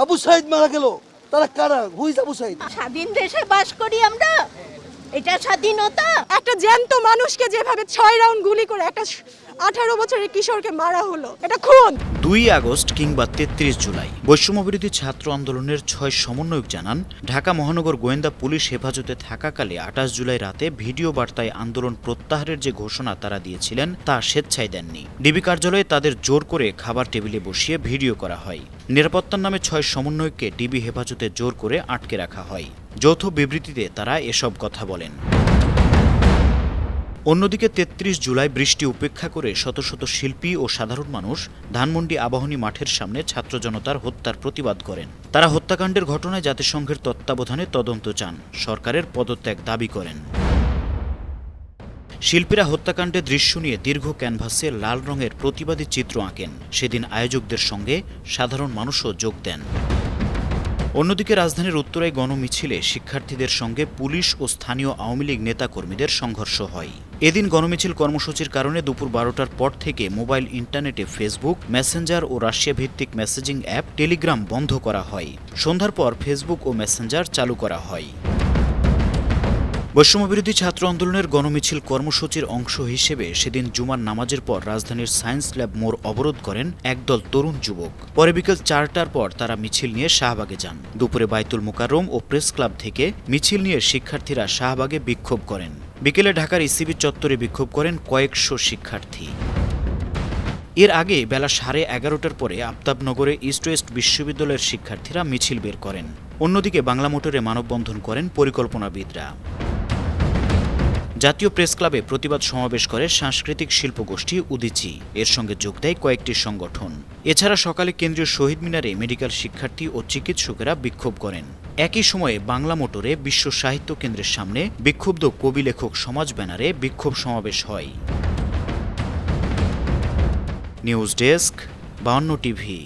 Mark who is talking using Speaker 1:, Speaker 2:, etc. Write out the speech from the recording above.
Speaker 1: আবু সাইদ মারা গেল, তারা কারা? হুইজ আবু সাইদ?
Speaker 2: স্বাধীন দেশে বাস করি আমরা, এটা স্বাধীনতা?
Speaker 3: একটা জ্যান্ত মানুষকে যেভাবে 6 রাউন্ড গুলি করে একটা 18 বছরের কিশোরকে মারা হলো, এটা খুন।
Speaker 4: 2 আগস্ট কিংবা 33 জুলাই বৈষম্যবিরোধী ছাত্র আন্দোলনের 6 সমন্বয়ক জানান, ঢাকা মহানগর গোয়েন্দা পুলিশ হেফাজতে থাকাকালে 28 জুলাই রাতে ভিডিও বার্তায় আন্দোলন প্রত্যাহারের যে ঘোষণা তারা দিয়েছিলেন তা স্বেচ্ছায় দেননি। ডিবি কার্যালয়ে তাদের জোর করে খাবার টেবিলে বসিয়ে ভিডিও করা হয়। নিরাপত্তার নামে 6 সমন্বয়ককে ডিবি হেফাজতে জোর করে আটকে রাখা হয়। যৌথ বিবৃতিতে তারা এসব কথা বলেন। অন্যদিকে 33 জুলাই বৃষ্টি উপেক্ষা করে শত শত শিল্পী ও সাধারণ মানুষ ধানমন্ডি আবাহনী মাঠের সামনে ছাত্র জনতার হত্যার প্রতিবাদ করেন। তারা হত্যাকাণ্ডের ঘটনায় জাতিসংঘের তত্ত্বাবধানে তদন্ত চান, সরকারের পদত্যাগ দাবি করেন। শিল্পীরা হত্যাকাণ্ডের দৃশ্য নিয়ে দীর্ঘ ক্যানভাসে লাল রঙের প্রতিবাদী চিত্র আঁকেন। সেদিন আয়োজকদের সঙ্গে সাধারণ মানুষও যোগ দেন। অন্যদিকে রাজধানীর উত্তরায় গণমিছিলে শিক্ষার্থীদের সঙ্গে পুলিশ ও স্থানীয় আওয়ামী লীগ নেতাকর্মীদের সংঘর্ষ হয়। এদিন গণমিছিল কর্মসূচির কারণে দুপুর 12টার পর থেকে মোবাইল ইন্টারনেটে ফেসবুক, মেসেঞ্জার ও রাশিয়া ভিত্তিক মেসেজিং অ্যাপ টেলিগ্রাম বন্ধ করা হয়। সন্ধ্যার পর ফেসবুক ও মেসেঞ্জার চালু করা হয়। বৈষম্যবিরোধী ছাত্র আন্দোলনের গণমিছিল কর্মসূচির অংশ হিসেবে সেদিন জুমার নামাজের পর রাজধানীর সায়েন্স ল্যাব মোড় অবরোধ করেন একদল তরুণ যুবক। পরে বিকেল 4টার পর তারা মিছিল নিয়ে শাহবাগে যান। দুপুরে বায়তুল মোকাররম ও প্রেস ক্লাব থেকে মিছিল নিয়ে শিক্ষার্থীরা শাহবাগে বিক্ষোভ করেন। বিকেলে ঢাকার ইসিবি চত্বরে বিক্ষোভ করেন কয়েকশো শিক্ষার্থী। এর আগে বেলা 11:30টার পরে আফতাবনগরে ইস্ট ওয়েস্ট বিশ্ববিদ্যালয়ের শিক্ষার্থীরা মিছিল বের করেন। অন্যদিকে বাংলা মোটরে মানববন্ধন করেন পরিকল্পনাবিদরা। জাতীয় প্রেস ক্লাবে প্রতিবাদ সমাবেশ করে সাংস্কৃতিক শিল্পগোষ্ঠী উদীচী, এর সঙ্গে যোগ দেয় কয়েকটি সংগঠন। এছাড়া সকালে কেন্দ্রীয় শহীদ মিনারে মেডিকেল শিক্ষার্থী ও চিকিৎসকেরা বিক্ষোভ করেন। একই সময়ে বাংলা মোটরে বিশ্ব সাহিত্য কেন্দ্রের সামনে বিক্ষুব্ধ কবি লেখক সমাজ ব্যানারে বিক্ষোভ সমাবেশ হয়। News desk, 52 TV.